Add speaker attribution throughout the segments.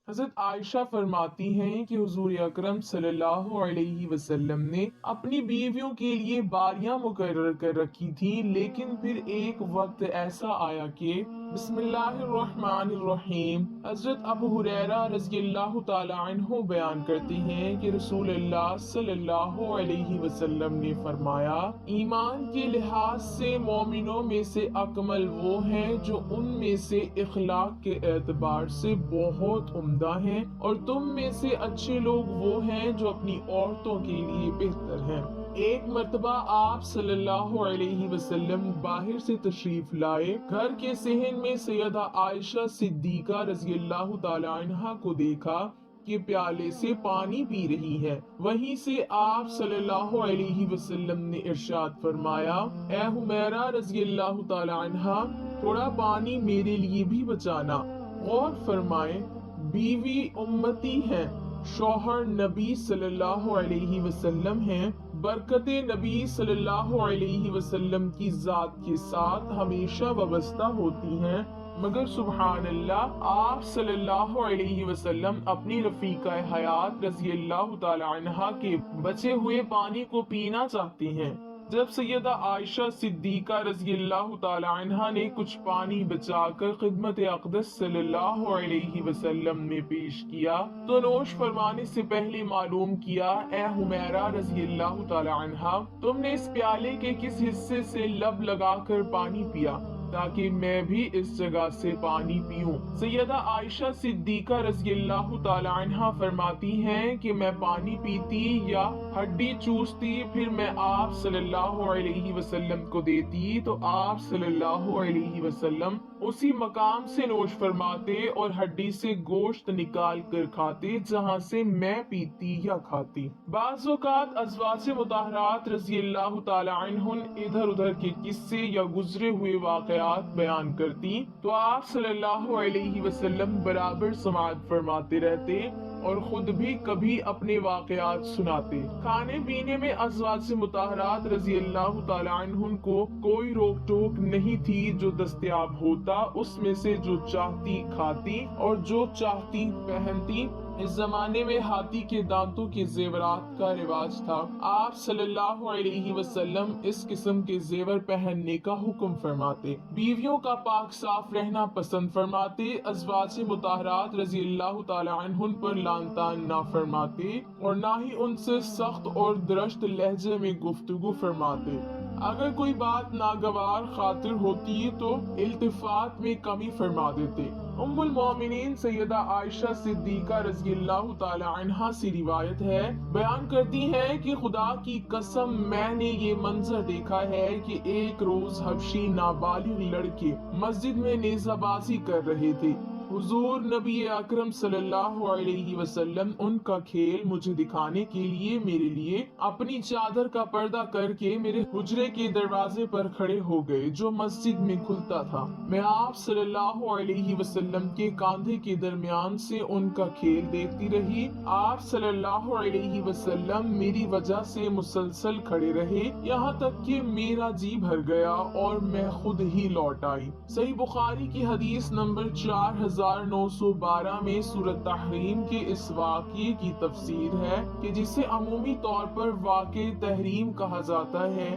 Speaker 1: حضرت عائشہ فرماتی ہیں کہ حضور اکرم صلی اللہ علیہ وسلم نے اپنی بیویوں کے لیے باریاں مقرر کر رکھی تھی، لیکن پھر ایک وقت ایسا آیا کہ بسم اللہ الرحمن الرحیم۔ حضرت ابو ہریرہ رضی اللہ تعالی عنہ بیان کرتے ہیں کہ رسول اللہ صلی اللہ علیہ وسلم نے فرمایا، ایمان کے لحاظ سے مومنوں میں سے اکمل وہ ہیں جو ان میں سے اخلاق کے اعتبار سے بہت عمدہ ہیں، اور تم میں سے اچھے لوگ وہ ہیں جو اپنی عورتوں کے لیے بہتر ہیں۔ ایک مرتبہ آپ صلی اللہ علیہ وسلم باہر سے تشریف لائے، گھر کے صحن میں سیدہ عائشہ صدیقہ رضی اللہ تعالی عنہا کو دیکھا کہ پیالے سے پانی پی رہی ہے۔ وہیں سے آپ صلی اللہ علیہ وسلم نے ارشاد فرمایا، اے حمیرہ رضی اللہ تعالی عنہا، تھوڑا پانی میرے لیے بھی بچانا۔ غور فرمائیں، بیوی امتی ہیں، شوہر نبی صلی اللہ علیہ وسلم ہیں، برکت نبی صلی اللہ علیہ وسلم کی ذات کے ساتھ ہمیشہ وابستہ ہوتی ہیں، مگر سبحان اللہ، آپ صلی اللہ علیہ وسلم اپنی رفیقہ حیات رضی اللہ تعالی عنہا کے بچے ہوئے پانی کو پینا چاہتے ہیں۔ جب سیدہ عائشہ صدیقہ رضی اللہ تعالی عنہا نے کچھ پانی بچا کر خدمت اقدس صلی اللہ علیہ وسلم میں پیش کیا تو نوش فرمانے سے پہلے معلوم کیا، اے حمیرہ رضی اللہ تعالی عنہا، تم نے اس پیالے کے کس حصے سے لب لگا کر پانی پیا تاکہ میں بھی اس جگہ سے پانی پیوں؟ سیدہ عائشہ صدیقہ رضی اللہ تعالی عنہا فرماتی ہیں کہ میں پانی پیتی یا ہڈی چوستی، پھر میں آپ صلی اللہ علیہ وسلم کو دیتی تو آپ صلی اللہ علیہ وسلم اسی مقام سے نوش فرماتے اور ہڈی سے گوشت نکال کر کھاتے جہاں سے میں پیتی یا کھاتی۔ بعض اوقات ازواج مطہرات رضی اللہ تعالی عنہن ادھر ادھر کے قصے یا گزرے ہوئے واقعات بیان کرتی تو آپ صلی اللہ علیہ وسلم برابر سماعت فرماتے رہتے اور خود بھی کبھی اپنے واقعات سناتے۔ کھانے پینے میں ازواج مطہرات رضی اللہ تعالی عنہن کو کوئی روک ٹوک نہیں تھی، جو دستیاب ہوتا اس میں سے جو چاہتی کھاتی اور جو چاہتی پہنتی۔ اس زمانے میں ہاتھی کے دانتوں کے زیورات کا رواج تھا۔ آپ صلی اللہ علیہ وسلم اس قسم کے زیور پہننے کا حکم فرماتے، بیویوں کا پاک صاف رہنا پسند فرماتے، ازواج مطہرات رضی اللہ تعالی عنہن پر لعن طعن نہ فرماتے اور نہ ہی ان سے سخت اور درشت لہجے میں گفتگو فرماتے۔ اگر کوئی بات ناگوار خاطر ہوتی تو التفات میں کمی فرما دیتے۔ ام المومنین سیدہ عائشہ صدیقہ رضی اللہ تعالی عنہا سے روایت ہے، بیان کرتی ہیں کہ خدا کی قسم میں نے یہ منظر دیکھا ہے کہ ایک روز حبشی نابالغ لڑکے مسجد میں نیزہ بازی کر رہے تھے۔ حضور نبی اکرم صلی اللہ علیہ وسلم ان کا کھیل مجھے دکھانے کے لیے میرے لیے اپنی چادر کا پردہ کر کے میرے حجرے کے دروازے پر کھڑے ہو گئے جو مسجد میں کھلتا تھا۔ میں آپ صلی اللہ علیہ وسلم کے کاندھے کے درمیان سے ان کا کھیل دیکھتی رہی۔ آپ صلی اللہ علیہ وسلم میری وجہ سے مسلسل کھڑے رہے یہاں تک کہ میرا جی بھر گیا اور میں خود ہی لوٹ آئی۔ صحیح بخاری کی حدیث نمبر 4912 میں سورۃ تحریم کے اس واقعے کی تفسیر ہے کہ جسے عمومی طور پر واقع تحریم کہا جاتا ہے۔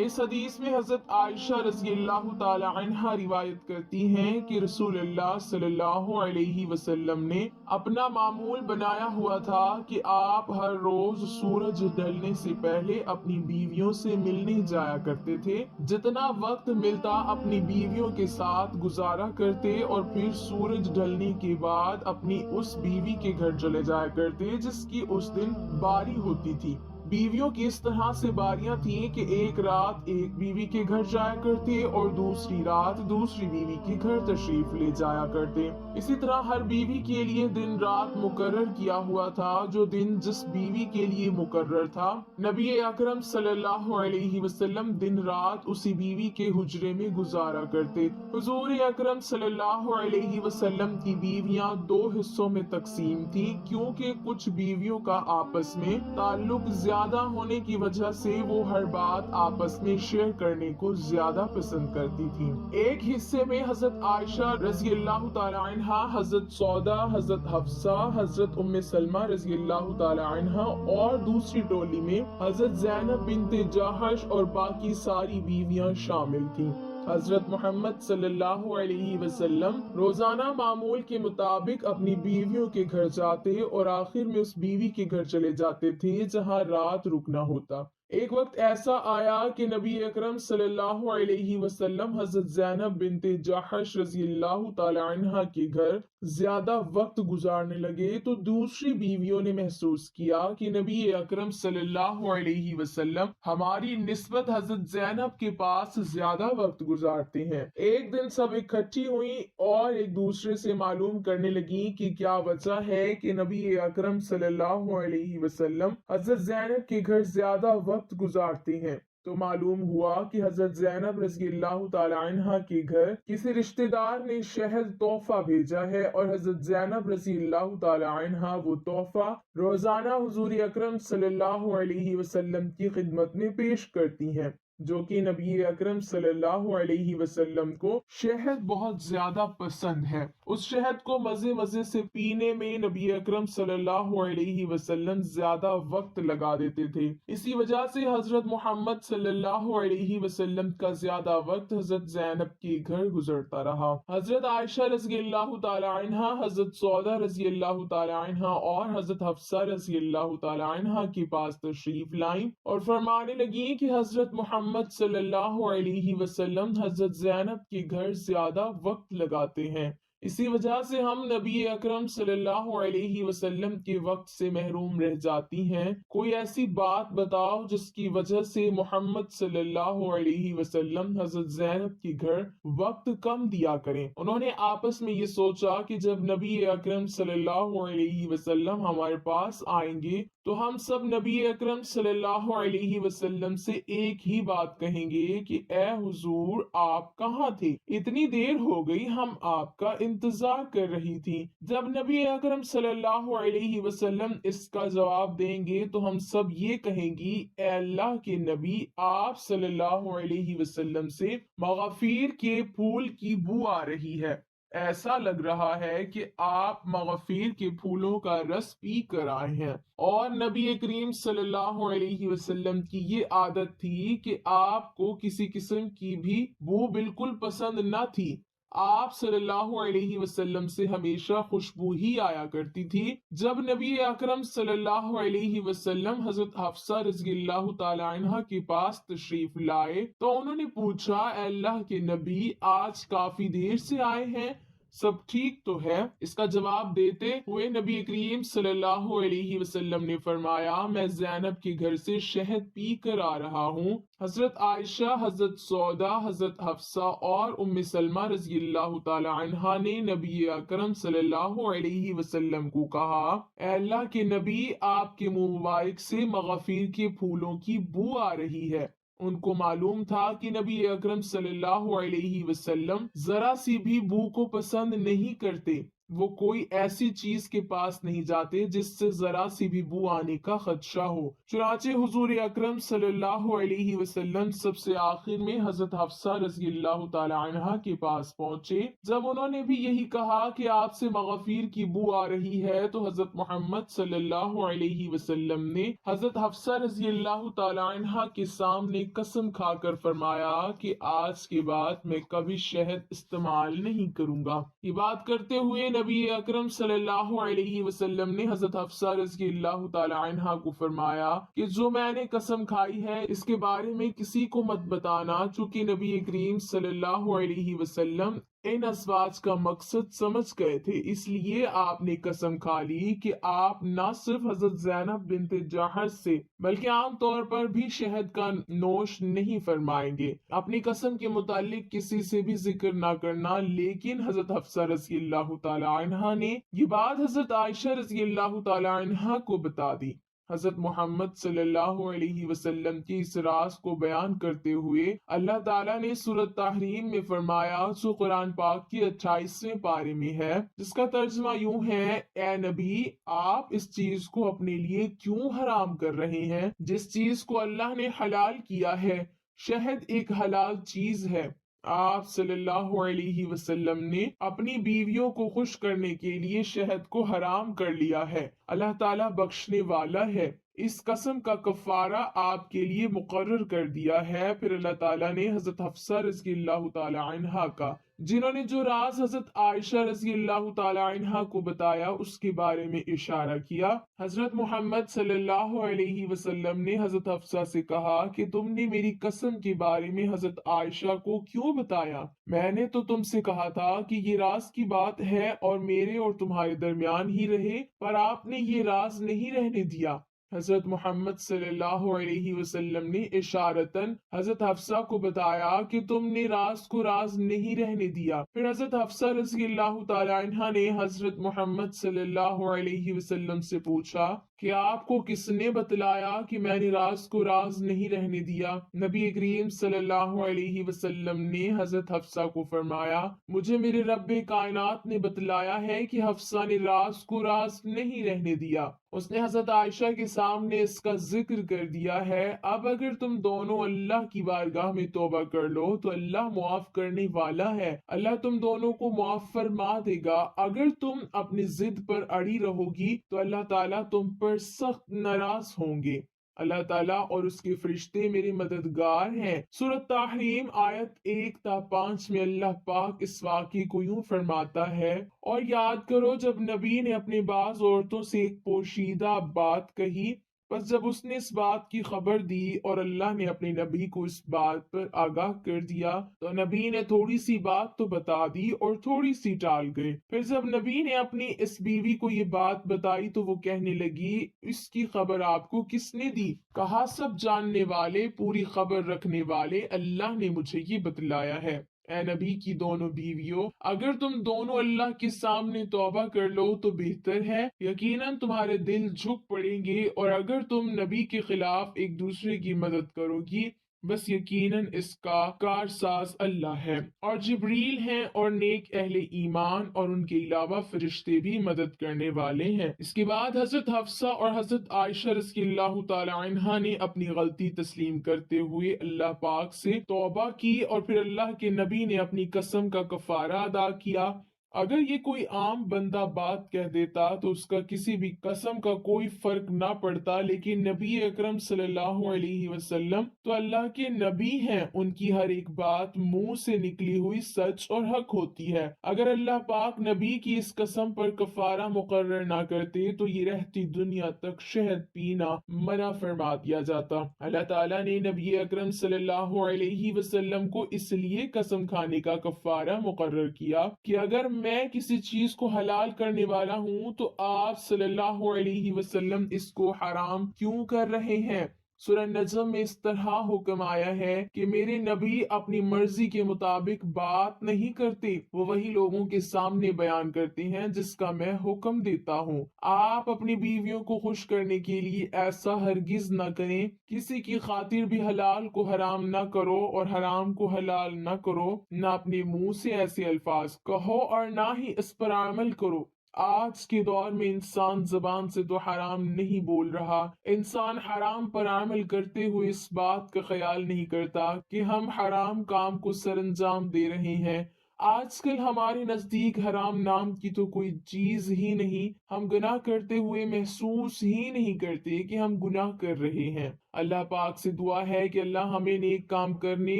Speaker 1: اس حدیث میں حضرت عائشہ رضی اللہ تعالی عنہا روایت کرتی ہیں کہ رسول اللہ صلی اللہ علیہ وسلم نے اپنا معمول بنایا ہوا تھا کہ آپ ہر روز سورج ڈھلنے سے پہلے اپنی بیویوں سے ملنے جایا کرتے تھے، جتنا وقت ملتا اپنی بیویوں کے ساتھ گزارا کرتے اور پھر سورج ڈھلنے کے بعد اپنی اس بیوی کے گھر چلے جایا کرتے جس کی اس دن باری ہوتی تھی۔ بیویوں کی اس طرح سے باریاں تھیں کہ ایک رات ایک بیوی کے گھر جایا کرتے اور دوسری رات دوسری بیوی کے گھر تشریف لے جایا کرتے۔ اسی طرح ہر بیوی کے لیے دن رات مقرر کیا ہوا تھا، جو دن جس بیوی کے لیے مقرر تھا نبی اکرم صلی اللہ علیہ وسلم دن رات اسی بیوی کے حجرے میں گزارا کرتے۔ حضور اکرم صلی اللہ علیہ وسلم کی بیویاں دو حصوں میں تقسیم تھی، کیونکہ کچھ بیویوں کا آپس میں تعلق زیادہ زیادہ ہونے کی وجہ سے وہ ہر بات آپس میں شیئر کرنے کو زیادہ پسند کرتی تھی۔ ایک حصے میں حضرت عائشہ رضی اللہ تعالی عنہا، حضرت سودا، حضرت حفصہ، حضرت ام سلمہ رضی اللہ تعالی عنہا اور دوسری ٹولی میں حضرت زینب بنت جحش اور باقی ساری بیویاں شامل تھیں۔ حضرت محمد صلی اللہ علیہ وسلم روزانہ معمول کے مطابق اپنی بیویوں کے گھر جاتے اور آخر میں اس بیوی کے گھر چلے جاتے تھے جہاں رات رکنا ہوتا۔ ایک وقت ایسا آیا کہ نبی اکرم صلی اللہ علیہ وسلم حضرت زینب بنت جحش رضی اللہ تعالی عنہا کے گھر زیادہ وقت گزارنے لگے تو دوسری بیویوں نے محسوس کیا کہ نبی اکرم صلی اللہ علیہ وسلم ہماری نسبت حضرت زینب کے پاس زیادہ وقت گزارتے ہیں۔ ایک دن سب اکٹھی ہوئیں اور ایک دوسرے سے معلوم کرنے لگیں کہ کیا وجہ ہے کہ نبی اکرم صلی اللہ علیہ وسلم حضرت زینب کے گھر زیادہ وقت گزارتے ہیں۔ تو معلوم ہوا کہ حضرت زینب رضی اللہ تعالی عنہا کے گھر کسی رشتہ دار نے شہد تحفہ بھیجا ہے اور حضرت زینب رضی اللہ تعالی عنہا وہ تحفہ روزانہ حضور اکرم صلی اللہ علیہ وسلم کی خدمت میں پیش کرتی ہیں، جو کہ نبی اکرم صلی اللہ علیہ وسلم کو شہد بہت زیادہ پسند ہے۔ اس شہد کو مزے مزے سے پینے میں نبی اکرم صلی اللہ علیہ وسلم زیادہ وقت لگا دیتے تھے۔ اسی وجہ سے حضرت محمد صلی اللہ علیہ وسلم کا زیادہ وقت حضرت زینب کے گھر گزرتا رہا۔ حضرت عائشہ رضی اللہ تعالی عنہا، حضرت سودا رضی اللہ تعالی عنہا اور حضرت حفصہ رضی اللہ تعالی عنہا کے پاس تشریف لائیں اور فرمانے لگیں کہ حضرت محمد صلی اللہ علیہ وسلم حضرت زینب کے گھر زیادہ وقت لگاتے ہیں، اسی وجہ سے ہم نبی اکرم صلی اللہ علیہ وسلم کے وقت سے محروم رہ جاتی ہیں۔ کوئی ایسی بات بتاؤ جس کی وجہ سے محمد صلی اللہ علیہ وسلم حضرت زینب کے گھر وقت کم دیا کریں۔ انہوں نے آپس میں یہ سوچا کہ جب نبی اکرم صلی اللہ علیہ وسلم ہمارے پاس آئیں گے تو ہم سب نبی اکرم صلی اللہ علیہ وسلم سے ایک ہی بات کہیں گے کہ اے حضور آپ کہاں تھے؟ اتنی دیر ہو گئی، ہم آپ کا انتظار کر رہی تھی۔ جب نبی اکرم صلی اللہ علیہ وسلم اس کا جواب دیں گے تو ہم سب یہ کہیں گی اے اللہ کے نبی، آپ صلی اللہ علیہ وسلم سے مغافیر کے پھول کی بو آ رہی ہے، ایسا لگ رہا ہے کہ آپ مغافیر کے پھولوں کا رس پی کر آئے ہیں۔ اور نبی کریم صلی اللہ علیہ وسلم کی یہ عادت تھی کہ آپ کو کسی قسم کی بھی بو بالکل پسند نہ تھی۔ آپ صلی اللہ علیہ وسلم سے ہمیشہ خوشبو ہی آیا کرتی تھی۔ جب نبی اکرم صلی اللہ علیہ وسلم حضرت حفصہ رضی اللہ تعالی عنہا کے پاس تشریف لائے تو انہوں نے پوچھا اے اللہ کے نبی آج کافی دیر سے آئے ہیں، سب ٹھیک تو ہے؟ اس کا جواب دیتے ہوئے نبی کریم صلی اللہ علیہ وسلم نے فرمایا میں زینب کے گھر سے شہد پی کر آ رہا ہوں۔ حضرت عائشہ، حضرت سودا، حضرت حفصہ اور ام سلمہ رضی اللہ تعالی عنہا نے نبی اکرم صلی اللہ علیہ وسلم کو کہا اے اللہ کے نبی آپ کے منہ مبارک سے مغافیر کے پھولوں کی بو آ رہی ہے۔ ان کو معلوم تھا کہ نبی اکرم صلی اللہ علیہ وسلم ذرا سی بھی بو کو پسند نہیں کرتے، وہ کوئی ایسی چیز کے پاس نہیں جاتے جس سے ذرا سی بھی بو آنے کا خدشہ ہو۔ چنانچہ حضور اکرم صلی اللہ علیہ وسلم سب سے آخر میں حضرت حفصہ رضی اللہ تعالی عنہا کے پاس پہنچے۔ جب انہوں نے بھی یہی کہا کہ آپ سے مغافیر کی بو آ رہی ہے تو حضرت محمد صلی اللہ علیہ وسلم نے حضرت حفصہ رضی اللہ تعالی عنہا کے سامنے قسم کھا کر فرمایا کہ آج کے بعد میں کبھی شہد استعمال نہیں کروں گا۔ یہ بات کرتے ہوئے نبی اکرم صلی اللہ علیہ وسلم نے حضرت حفصہ رضی اللہ تعالی عنہا کو فرمایا کہ جو میں نے قسم کھائی ہے اس کے بارے میں کسی کو مت بتانا، چونکہ نبی کریم صلی اللہ علیہ وسلم ان ازواج کا مقصد سمجھ گئے تھے، اس لیے آپ نے قسم کھا لی کہ آپ نہ صرف حضرت زینب بنت جحش سے بلکہ عام طور پر بھی شہد کا نوش نہیں فرمائیں گے۔ اپنی قسم کے متعلق کسی سے بھی ذکر نہ کرنا، لیکن حضرت حفصہ رضی اللہ تعالی عنہا نے یہ بات حضرت عائشہ رضی اللہ تعالی عنہا کو بتا دی۔ حضرت محمد صلی اللہ علیہ وسلم کی اس راز کو بیان کرتے ہوئے اللہ تعالیٰ نے سورۃ تحریم میں فرمایا، جو قرآن پاک کی 28ویں پارے میں ہے، جس کا ترجمہ یوں ہے: اے نبی، آپ اس چیز کو اپنے لیے کیوں حرام کر رہے ہیں جس چیز کو اللہ نے حلال کیا ہے؟ شہد ایک حلال چیز ہے۔ آپ صلی اللہ علیہ وسلم نے اپنی بیویوں کو خوش کرنے کے لیے شہد کو حرام کر لیا ہے۔ اللہ تعالیٰ بخشنے والا ہے۔ اس قسم کا کفارہ آپ کے لیے مقرر کر دیا ہے۔ پھر اللہ تعالیٰ نے حضرت حفصہ رضی اللہ تعالی عنہا کا، جنہوں نے جو راز حضرت عائشہ رضی اللہ تعالی عنہا کو بتایا، اس کے بارے میں اشارہ کیا۔ حضرت محمد صلی اللہ علیہ وسلم نے حضرت حفصہ سے کہا کہ تم نے میری قسم کے بارے میں حضرت عائشہ کو کیوں بتایا؟ میں نے تو تم سے کہا تھا کہ یہ راز کی بات ہے اور میرے اور تمہارے درمیان ہی رہے، پر آپ نے یہ راز نہیں رہنے دیا۔ حضرت محمد صلی اللہ علیہ وسلم نے اشارتاً حضرت حفصہ کو بتایا کہ تم نے راز کو راز نہیں رہنے دیا۔ پھر حضرت حفصہ رضی اللہ تعالی عنہا نے حضرت محمد صلی اللہ علیہ وسلم سے پوچھا کہ آپ کو کس نے بتلایا کہ میں نے راز کو راز نہیں رہنے دیا؟ نبی کریم صلی اللہ علیہ وسلم نے حضرت حفصہ کو فرمایا، مجھے میرے رب کائنات نے بتلایا ہے کہ حفصہ نے راز کو راز نہیں رہنے دیا۔ اس نے حضرت عائشہ کے سامنے اس کا ذکر کر دیا ہے۔ اب اگر تم دونوں اللہ کی بارگاہ میں توبہ کر لو تو اللہ معاف کرنے والا ہے، اللہ تم دونوں کو معاف فرما دے گا۔ اگر تم اپنی ضد پر اڑی رہو گی تو اللہ تعالیٰ تم پر سخت ناراض ہوں گے۔ اللہ تعالیٰ اور اس کے فرشتے میرے مددگار ہیں۔ سورۃ تحریم آیت 1 تا 5 میں اللہ پاک اس واقعے کو یوں فرماتا ہے: اور یاد کرو جب نبی نے اپنے بعض عورتوں سے ایک پوشیدہ بات کہی، پس جب اس نے اس بات کی خبر دی اور اللہ نے اپنے نبی کو اس بات پر آگاہ کر دیا تو نبی نے تھوڑی سی بات تو بتا دی اور تھوڑی سی ٹال گئے۔ پھر جب نبی نے اپنی اس بیوی کو یہ بات بتائی تو وہ کہنے لگی، اس کی خبر آپ کو کس نے دی؟ کہا، سب جاننے والے، پوری خبر رکھنے والے اللہ نے مجھے یہ بتلایا ہے۔ اے نبی کی دونوں بیویوں، اگر تم دونوں اللہ کے سامنے توبہ کر لو تو بہتر ہے، یقیناً تمہارے دل جھک پڑیں گے، اور اگر تم نبی کے خلاف ایک دوسرے کی مدد کرو گی، بس یقیناً اس کا کارساز اللہ ہے، اور جبریل ہیں اور نیک اہل ایمان اور ان کے علاوہ فرشتے بھی مدد کرنے والے ہیں۔ اس کے بعد حضرت حفصہ اور حضرت عائشہ رضی اللہ تعالی عنہا نے اپنی غلطی تسلیم کرتے ہوئے اللہ پاک سے توبہ کی، اور پھر اللہ کے نبی نے اپنی قسم کا کفارہ ادا کیا۔ اگر یہ کوئی عام بندہ بات کہہ دیتا تو اس کا کسی بھی قسم کا کوئی فرق نہ پڑتا، لیکن نبی اکرم صلی اللہ علیہ وسلم تو اللہ کے نبی ہیں، ان کی ہر ایک بات منہ سے نکلی ہوئی سچ اور حق ہوتی ہے۔ اگر اللہ پاک نبی کی اس قسم پر کفارہ مقرر نہ کرتے تو یہ رہتی دنیا تک شہد پینا منع فرما دیا جاتا۔ اللہ تعالیٰ نے نبی اکرم صلی اللہ علیہ وسلم کو اس لیے قسم کھانے کا کفارہ مقرر کیا کہ اگر میں کسی چیز کو حلال کرنے والا ہوں تو آپ صلی اللہ علیہ وسلم اس کو حرام کیوں کر رہے ہیں؟ سورہ نجم میں اس طرح حکم آیا ہے کہ میرے نبی اپنی مرضی کے مطابق بات نہیں کرتے، وہ وہی لوگوں کے سامنے بیان کرتے ہیں جس کا میں حکم دیتا ہوں۔ آپ اپنی بیویوں کو خوش کرنے کے لیے ایسا ہرگز نہ کریں، کسی کی خاطر بھی حلال کو حرام نہ کرو اور حرام کو حلال نہ کرو، نہ اپنے منہ سے ایسے الفاظ کہو اور نہ ہی اس پر عمل کرو۔ آج کے دور میں انسان زبان سے تو حرام نہیں بول رہا، انسان حرام پر عمل کرتے ہوئے اس بات کا خیال نہیں کرتا کہ ہم حرام کام کو سر انجام دے رہے ہیں۔ آج کل ہمارے نزدیک حرام نام کی تو کوئی چیز ہی نہیں، ہم گناہ کرتے ہوئے محسوس ہی نہیں کرتے کہ ہم گناہ کر رہے ہیں۔ اللہ پاک سے دعا ہے کہ اللہ ہمیں نیک کام کرنے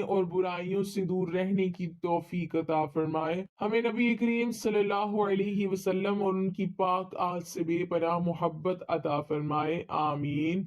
Speaker 1: اور برائیوں سے دور رہنے کی توفیق عطا فرمائے، ہمیں نبی کریم صلی اللہ علیہ وسلم اور ان کی پاک آل سے بے پناہ محبت عطا فرمائے، آمین۔